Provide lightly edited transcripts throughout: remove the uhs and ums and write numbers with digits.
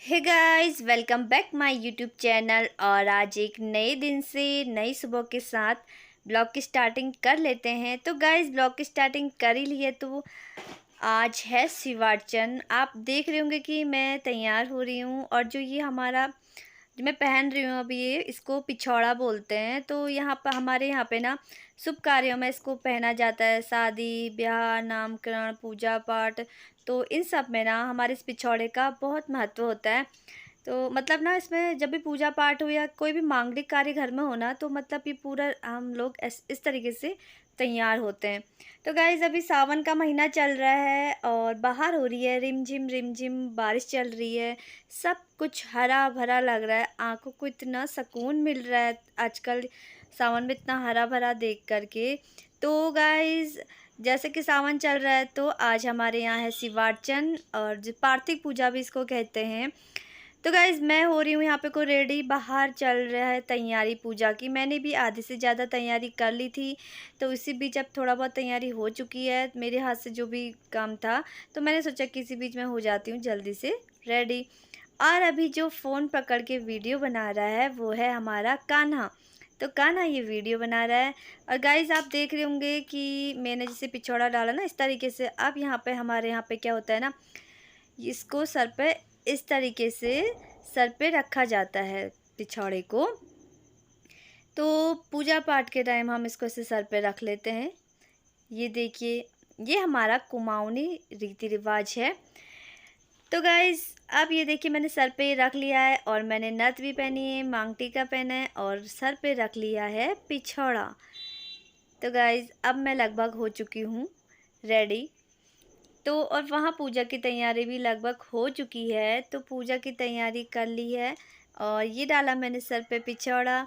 Hey guys, welcome back my YouTube channel. और आज एक नए दिन से नई सुबह के साथ ब्लॉग की स्टार्टिंग कर लेते हैं। तो गाइस, ब्लॉग की स्टार्टिंग कर ही ली है तो आज है शिवार्चन। आप देख रहे होंगे कि मैं तैयार हो रही हूँ और जो ये हमारा जो मैं पहन रही हूँ अभी, ये इसको पिछौड़ा बोलते हैं। तो यहाँ पर हमारे यहाँ पे ना शुभ कार्यों में इसको पहना जाता है, शादी ब्याह, नामकरण, पूजा पाठ। तो इन सब में ना हमारे इस पिछौड़े का बहुत महत्व होता है। तो मतलब ना इसमें जब भी पूजा पाठ हो या कोई भी मांगलिक कार्य घर में हो ना, तो मतलब ये पूरा हम लोग इस तरीके से तैयार होते हैं। तो गाइज़, अभी सावन का महीना चल रहा है और बाहर हो रही है रिम झिम बारिश चल रही है। सब कुछ हरा भरा लग रहा है, आंखों को इतना सुकून मिल रहा है आजकल सावन में इतना हरा भरा देख करके। तो गाइज़, जैसे कि सावन चल रहा है तो आज हमारे यहाँ है शिवार्चन, और जो पार्थिव पूजा भी इसको कहते हैं। तो गाइज़, मैं हो रही हूँ यहाँ पे को रेडी, बाहर चल रहा है तैयारी पूजा की। मैंने भी आधे से ज़्यादा तैयारी कर ली थी, तो इसी बीच अब थोड़ा बहुत तैयारी हो चुकी है मेरे हाथ से जो भी काम था। तो मैंने सोचा कि इसी बीच में हो जाती हूँ जल्दी से रेडी। और अभी जो फ़ोन पकड़ के वीडियो बना रहा है वो है हमारा कान्हा। तो कान्हा ये वीडियो बना रहा है। और गाइज़, आप देख रहे होंगे कि मैंने जैसे पिछौड़ा डाला ना इस तरीके से। अब यहाँ पे हमारे यहाँ पे क्या होता है ना, इसको सर पे इस तरीके से सर पे रखा जाता है पिछौड़े को। तो पूजा पाठ के टाइम हम इसको ऐसे सर पे रख लेते हैं। ये देखिए, ये हमारा कुमाऊनी रीति रिवाज है। तो गाइज़, अब ये देखिए मैंने सर पे रख लिया है और मैंने नथ भी पहनी है, मांग टीका पहना है और सर पे रख लिया है पिछौड़ा। तो गाइज़, अब मैं लगभग हो चुकी हूँ रेडी। तो और वहाँ पूजा की तैयारी भी लगभग हो चुकी है, तो पूजा की तैयारी कर ली है और ये डाला मैंने सर पे पिछौड़ा।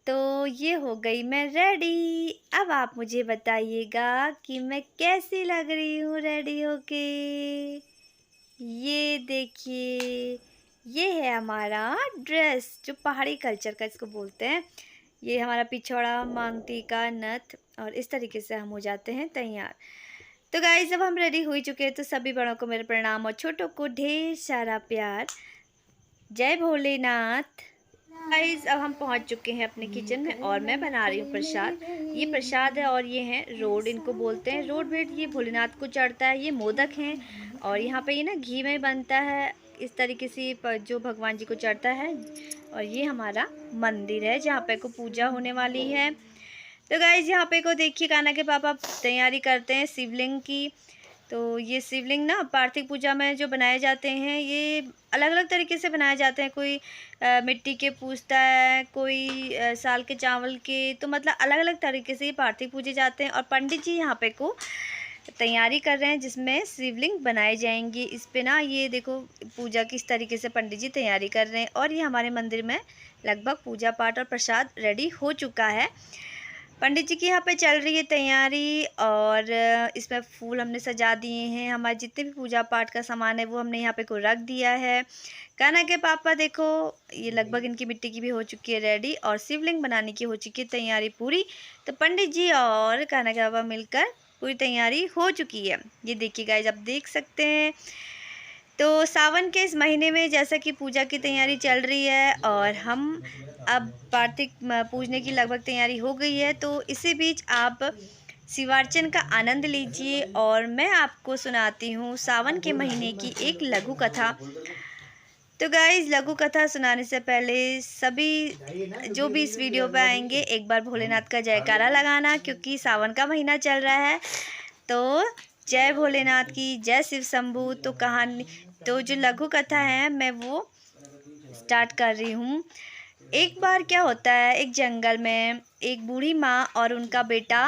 तो ये हो गई मैं रेडी। अब आप मुझे बताइएगा कि मैं कैसी लग रही हूँ रेडी होके। ये देखिए, ये है हमारा ड्रेस, जो पहाड़ी कल्चर का इसको बोलते हैं। ये हमारा पिछौड़ा, मांग टीका, नथ, और इस तरीके से हम हो जाते हैं तैयार। तो गाइस, जब हम रेडी हो ही चुके हैं तो सभी बड़ों को मेरे प्रणाम और छोटों को ढेर सारा प्यार। जय भोलेनाथ। गाइस, अब हम पहुंच चुके हैं अपने किचन में और मैं बना रही हूँ प्रसाद। ये प्रसाद है और ये हैं रोड, इनको बोलते हैं रोड भेंट। ये भोलेनाथ को चढ़ता है। ये मोदक हैं और यहाँ पे ये ना घी में बनता है इस तरीके से जो भगवान जी को चढ़ता है। और ये हमारा मंदिर है जहाँ पे को पूजा होने वाली है। तो गाइज, यहाँ पे को देखिए, कान्हा के पापा तैयारी करते हैं शिवलिंग की। तो ये शिवलिंग ना पार्थिव पूजा में जो बनाए जाते हैं, ये अलग अलग तरीके से बनाए जाते हैं। कोई मिट्टी के पूजता है, कोई साल के चावल के। तो मतलब अलग अलग तरीके से ये पार्थिव पूजे जाते हैं। और पंडित जी यहाँ पे को तैयारी कर रहे हैं जिसमें शिवलिंग बनाए जाएंगे। इस पे ना ये देखो पूजा किस तरीके से पंडित जी तैयारी कर रहे हैं। और ये हमारे मंदिर में लगभग पूजा पाठ और प्रसाद रेडी हो चुका है। पंडित जी की यहाँ पे चल रही है तैयारी और इसमें फूल हमने सजा दिए हैं। हमारे जितने भी पूजा पाठ का सामान है वो हमने यहाँ पे को रख दिया है। कान्हा के पापा देखो, ये लगभग इनकी मिट्टी की भी हो चुकी है रेडी और शिवलिंग बनाने की हो चुकी है तैयारी पूरी। तो पंडित जी और कान्हा के पापा मिलकर पूरी तैयारी हो चुकी है। ये देखिए गाइस, आप देख सकते हैं। तो सावन के इस महीने में जैसा कि पूजा की तैयारी चल रही है और हम अब पार्थिव पूजने की लगभग तैयारी हो गई है। तो इसी बीच आप शिवार्चन का आनंद लीजिए और मैं आपको सुनाती हूँ सावन के महीने की एक लघु कथा। तो गाइस, लघु कथा सुनाने से पहले सभी जो भी इस वीडियो पे आएंगे एक बार भोलेनाथ का जयकारा लगाना, क्योंकि सावन का महीना चल रहा है। तो जय भोलेनाथ की, जय शिव शंभू। तो कहानी, तो जो लघु कथा है मैं वो स्टार्ट कर रही हूँ। एक बार क्या होता है, एक जंगल में एक बूढ़ी माँ और उनका बेटा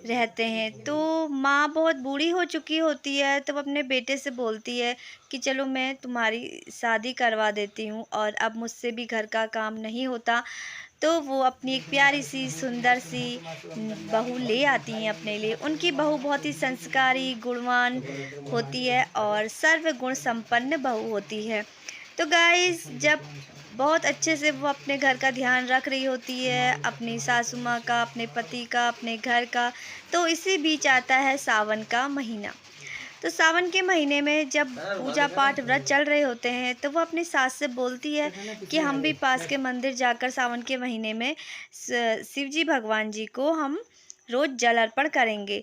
रहते हैं। तो माँ बहुत बूढ़ी हो चुकी होती है, तो वो अपने बेटे से बोलती है कि चलो मैं तुम्हारी शादी करवा देती हूँ और अब मुझसे भी घर का काम नहीं होता। तो वो अपनी एक प्यारी सी सुंदर सी बहू ले आती हैं अपने लिए। उनकी बहू बहुत ही संस्कारी, गुणवान होती है और सर्व गुण संपन्न बहू होती है। तो गाइस, जब बहुत अच्छे से वो अपने घर का ध्यान रख रही होती है, अपनी सासू माँ का, अपने पति का, अपने घर का। तो इसी बीच आता है सावन का महीना। तो तो सावन के महीने में जब पूजा पाठ व्रत चल रहे होते हैं तो वो अपनी सास से बोलती है कि हम भी पास के मंदिर जाकर सावन के महीने में शिव जी भगवान जी को हम रोज़ जल अर्पण करेंगे।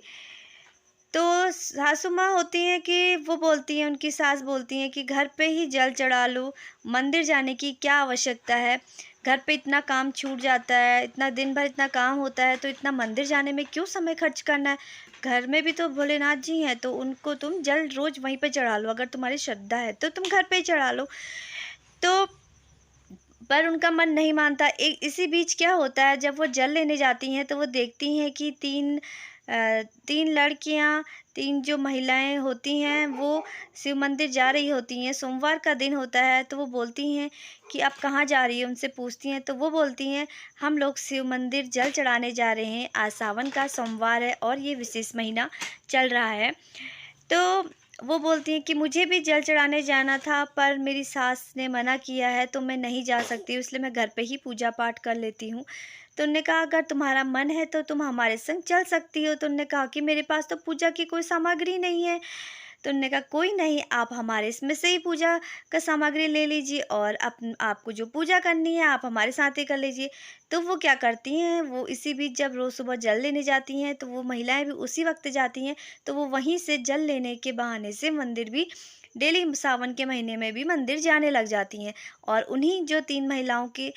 तो सासू माँ होती हैं कि वो बोलती हैं, उनकी सास बोलती हैं कि घर पे ही जल चढ़ा लो, मंदिर जाने की क्या आवश्यकता है। घर पे इतना काम छूट जाता है, इतना दिन भर इतना काम होता है, तो इतना मंदिर जाने में क्यों समय खर्च करना है। घर में भी तो भोलेनाथ जी हैं, तो उनको तुम जल रोज़ वहीं पे चढ़ा लो। अगर तुम्हारी श्रद्धा है तो तुम घर पे ही चढ़ा लो। तो पर उनका मन नहीं मानता। इसी बीच क्या होता है, जब वो जल लेने जाती हैं तो वो देखती हैं कि तीन लड़कियां, तीन जो महिलाएं होती हैं वो शिव मंदिर जा रही होती हैं। सोमवार का दिन होता है तो वो बोलती हैं कि आप कहाँ जा रही हैं, उनसे पूछती हैं तो वो बोलती हैं हम लोग शिव मंदिर जल चढ़ाने जा रहे हैं। आज सावन का सोमवार है और ये विशेष महीना चल रहा है। तो वो बोलती हैं कि मुझे भी जल चढ़ाने जाना था, पर मेरी सास ने मना किया है तो मैं नहीं जा सकती, इसलिए मैं घर पे ही पूजा पाठ कर लेती हूँ। तो उन्होंने कहा अगर तुम्हारा मन है तो तुम हमारे संग चल सकती हो। तो उन्होंने कहा कि मेरे पास तो पूजा की कोई सामग्री नहीं है। तो उन्होंने कहा कोई नहीं, आप हमारे इसमें से ही पूजा का सामग्री ले लीजिए और आपको जो पूजा करनी है आप हमारे साथ ही कर लीजिए। तो वो क्या करती हैं, वो इसी बीच जब रोज़ सुबह जल लेने जाती हैं तो वो महिलाएं भी उसी वक्त जाती हैं। तो वो वहीं से जल लेने के बहाने से मंदिर भी डेली सावन के महीने में भी मंदिर जाने लग जाती हैं। और उन्हीं जो 3 महिलाओं की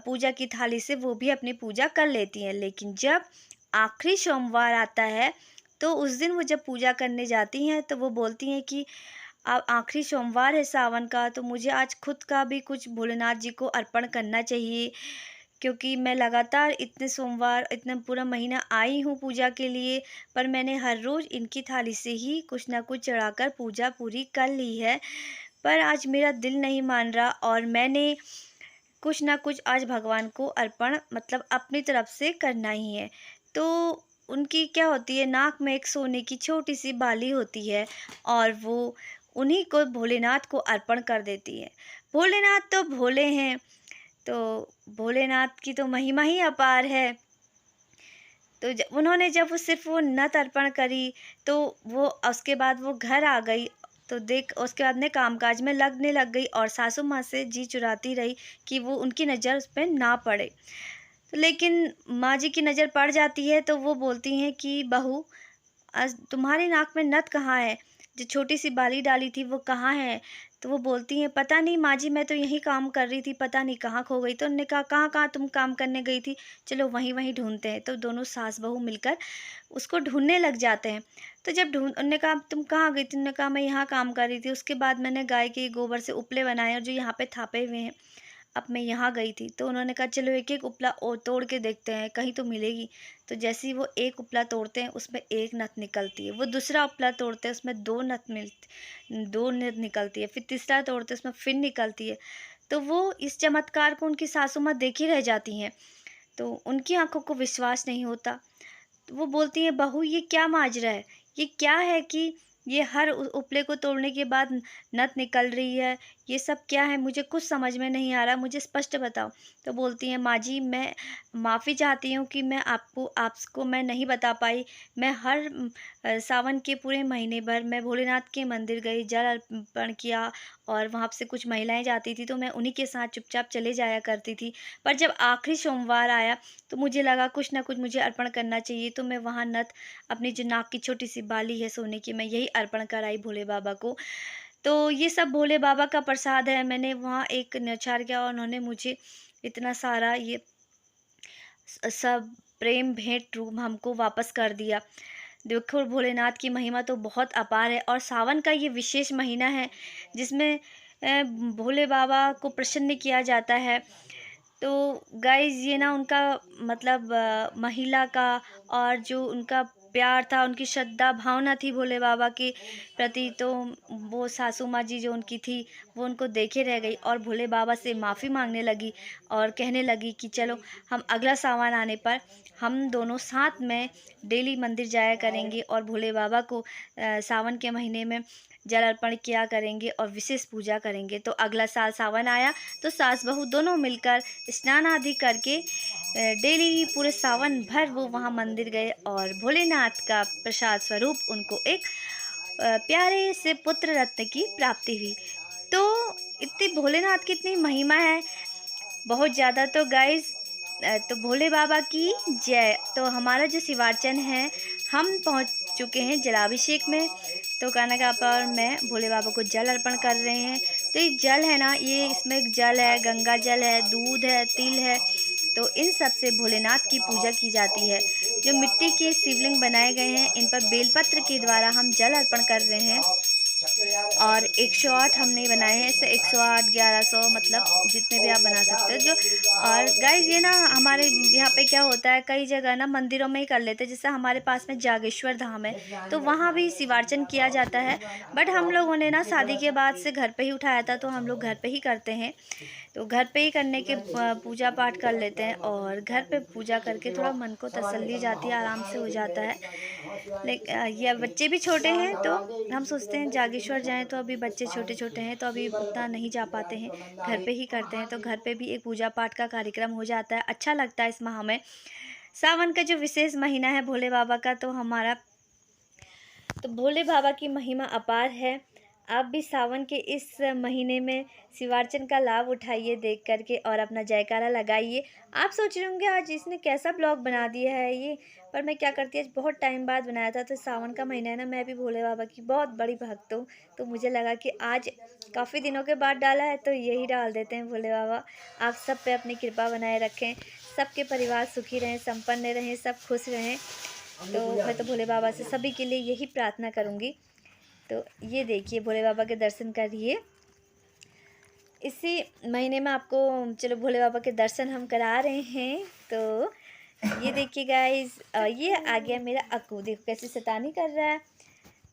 पूजा की थाली से वो भी अपनी पूजा कर लेती हैं। लेकिन जब आखिरी सोमवार आता है तो उस दिन वो जब पूजा करने जाती हैं तो वो बोलती हैं कि अब आखिरी सोमवार है सावन का, तो मुझे आज खुद का भी कुछ भोलेनाथ जी को अर्पण करना चाहिए, क्योंकि मैं लगातार इतने सोमवार इतना पूरा महीना आई हूँ पूजा के लिए, पर मैंने हर रोज़ इनकी थाली से ही कुछ ना कुछ चढ़ाकर पूजा पूरी कर ली है। पर आज मेरा दिल नहीं मान रहा और मैंने कुछ ना कुछ आज भगवान को अर्पण मतलब अपनी तरफ से करना ही है। तो उनकी क्या होती है, नाक में एक सोने की छोटी सी बाली होती है और वो उन्हीं को भोलेनाथ को अर्पण कर देती है। भोलेनाथ तो भोले हैं, तो भोलेनाथ की तो महिमा ही अपार है। तो उन्होंने जब वो सिर्फ वो नत अर्पण करी तो वो उसके बाद वो घर आ गई। तो देख उसके बाद में कामकाज में लगने लग गई और सासू माँ से जी चुराती रही कि वो उनकी नज़र उस पर ना पड़े। तो लेकिन माँ जी की नज़र पड़ जाती है तो वो बोलती हैं कि बहू, आज तुम्हारी नाक में नथ कहाँ है, जो छोटी सी बाली डाली थी वो कहाँ है। तो वो बोलती हैं पता नहीं माँ जी, मैं तो यही काम कर रही थी, पता नहीं कहाँ खो गई। तो उन्होंने कहा कहाँ कहाँ तुम काम करने गई थी, चलो वहीं वहीं ढूंढते हैं। तो दोनों सास बहू मिलकर उसको ढूंढने लग जाते हैं। तो जब उन्होंने कहा तुम कहाँ गई थी, उन्होंने कहा मैं यहाँ काम कर रही थी, उसके बाद मैंने गाय के गोबर से उपले बनाए और जो यहाँ पे थापे हुए हैं, अब मैं यहाँ गई थी। तो उन्होंने कहा चलो एक एक उपला और तोड़ के देखते हैं, कहीं तो मिलेगी। तो जैसे ही वो एक उपला तोड़ते हैं उसमें एक नथ निकलती है, वो दूसरा उपला तोड़ते हैं उसमें दो नथ निकलती है, फिर तीसरा तोड़ते हैं उसमें फिर निकलती है। तो वो इस चमत्कार को उनकी सासू माँ देखी रह जाती हैं, तो उनकी आंखों को विश्वास नहीं होता। तो वो बोलती हैं बहू ये क्या माजरा है, ये क्या है कि ये हर उपले को तोड़ने के बाद नथ निकल रही है, ये सब क्या है, मुझे कुछ समझ में नहीं आ रहा, मुझे स्पष्ट बताओ। तो बोलती हैं माँ जी मैं माफ़ी चाहती हूँ कि मैं आपको मैं नहीं बता पाई। मैं हर सावन के पूरे महीने भर मैं भोलेनाथ के मंदिर गई, जल अर्पण किया और वहाँ से कुछ महिलाएं जाती थी तो मैं उन्हीं के साथ चुपचाप चले जाया करती थी। पर जब आखिरी सोमवार आया तो मुझे लगा कुछ ना कुछ मुझे अर्पण करना चाहिए, तो मैं वहाँ नथ अपनी जो नाक की छोटी सी बाली है सोने की, मैं यही अर्पण कराई भोले बाबा को। तो ये सब भोले बाबा का प्रसाद है। मैंने वहाँ एक न्यौछावर किया और उन्होंने मुझे इतना सारा ये सब प्रेम भेंट रूप हमको वापस कर दिया। देखो भोलेनाथ की महिमा तो बहुत अपार है और सावन का ये विशेष महीना है जिसमें भोले बाबा को प्रसन्न किया जाता है। तो गाइस ये ना उनका मतलब महिला का और जो उनका प्यार था, उनकी श्रद्धा भावना थी भोले बाबा के प्रति, तो वो सासू माँ जी जो उनकी थी वो उनको देखे रह गई और भोले बाबा से माफ़ी मांगने लगी और कहने लगी कि चलो हम अगला सावन आने पर हम दोनों साथ में डेली मंदिर जाया करेंगे और भोले बाबा को सावन के महीने में जल अर्पण किया करेंगे और विशेष पूजा करेंगे। तो अगला साल सावन आया तो सास बहू दोनों मिलकर स्नान आदि करके डेली पूरे सावन भर वो वहाँ मंदिर गए और भोलेनाथ का प्रसाद स्वरूप उनको एक प्यारे से पुत्र रत्न की प्राप्ति हुई। तो इतनी भोलेनाथ की इतनी महिमा है बहुत ज़्यादा। तो गाइस तो भोले बाबा की जय। तो हमारा जो शिवार्चन है हम पहुंच चुके हैं जलाभिषेक में। तो कान्हा काका और मैं भोले बाबा को जल अर्पण कर रहे हैं। तो ये जल है ना, ये इसमें एक जल है, गंगा जल है, दूध है, तिल है। तो इन सब से भोलेनाथ की पूजा की जाती है। जो मिट्टी के शिवलिंग बनाए गए हैं इन पर बेलपत्र के द्वारा हम जल अर्पण कर रहे हैं। और 108 हमने बनाए हैं, ऐसे 108 1100 मतलब जितने भी आप बना सकते हो जो। और गाइस ये ना हमारे यहाँ पे क्या होता है, कई जगह ना मंदिरों में ही कर लेते हैं। जैसे हमारे पास में जागेश्वर धाम है तो वहाँ भी शिवार्चन किया जाता है। बट हम लोगों ने ना शादी के बाद से घर पे ही उठाया था, तो हम लोग घर पे ही करते हैं। तो घर पे ही करने के पूजा पाठ कर लेते हैं। और घर पे पूजा करके थोड़ा मन को तसल्ली जाती है, आराम से हो जाता है। लेकिन ये बच्चे भी छोटे हैं तो हम सोचते हैं जागेश्वर जाएं, तो अभी बच्चे छोटे छोटे हैं तो अभी उतना नहीं जा पाते हैं, घर पे ही करते हैं। तो घर पे भी एक पूजा पाठ का कार्यक्रम हो जाता है, अच्छा लगता है इस माह में। सावन का जो विशेष महीना है भोले बाबा का, तो हमारा तो भोले बाबा की महिमा अपार है। आप भी सावन के इस महीने में शिवार्चन का लाभ उठाइए देख करके और अपना जयकारा लगाइए। आप सोच रहे होंगे आज इसने कैसा ब्लॉग बना दिया है ये, पर मैं क्या करती है आज बहुत टाइम बाद बनाया था। तो सावन का महीना है ना, मैं भी भोले बाबा की बहुत बड़ी भक्त हूँ। तो मुझे लगा कि आज काफ़ी दिनों के बाद डाला है तो यही डाल देते हैं। भोले बाबा आप सब पे अपनी कृपा बनाए रखें, सबके परिवार सुखी रहें, संपन्न रहें, सब खुश रहें। तो मैं तो भोले बाबा से सभी के लिए यही प्रार्थना करूँगी। तो ये देखिए भोले बाबा के दर्शन करिए इसी महीने में आपको। चलो भोले बाबा के दर्शन हम करा रहे हैं। तो ये देखिए गाइस, ये आ गया मेरा अक्कू, देखो कैसे शैतानी कर रहा है।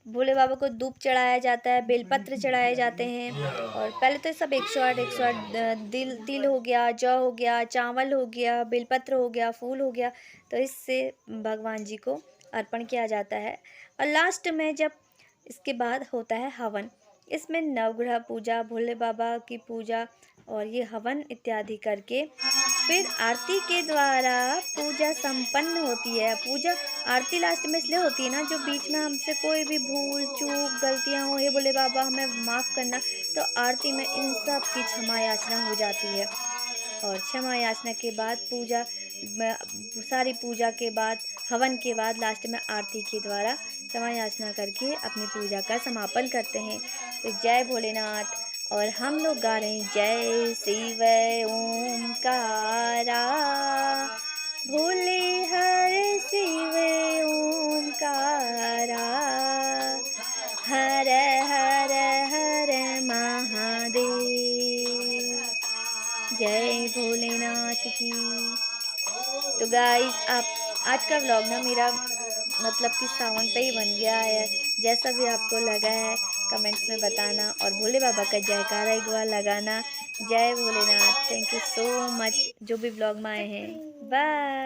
भोले बाबा को धूप चढ़ाया जाता है, बेलपत्र चढ़ाए जाते हैं। और पहले तो सब 108 तिल हो गया, जौ हो गया, चावल हो गया, बेलपत्र हो गया, फूल हो गया। तो इससे भगवान जी को अर्पण किया जाता है। और लास्ट में जब इसके बाद होता है हवन, इसमें नवग्रह पूजा, भोले बाबा की पूजा और ये हवन इत्यादि करके फिर आरती के द्वारा पूजा संपन्न होती है। पूजा आरती लास्ट में इसलिए होती है ना, जो बीच में हमसे कोई भी भूल चूक गलतियाँ हो, हे भोले बाबा हमें माफ़ करना। तो आरती में इन सब की क्षमा याचना हो जाती है। और क्षमा याचना के बाद पूजा सारी पूजा के बाद हवन के बाद लास्ट में आरती के द्वारा क्षमा याचना करके अपनी पूजा का समापन करते हैं। तो जय भोलेनाथ। और हम लोग गा रहे हैं जय शिव ओमकारा, भोले हर शिव ओमकारा, हर हर हर महादेव। जय भोलेनाथ की। तो गाइस आप आज का व्लॉग ना मेरा मतलब कि सावन पे ही बन गया है। जैसा भी आपको लगा है कमेंट्स में बताना और भोले बाबा का जयकारा एक बार लगाना। जय Bholenath. Thank you so much जो भी व्लॉग में आए हैं। बाय।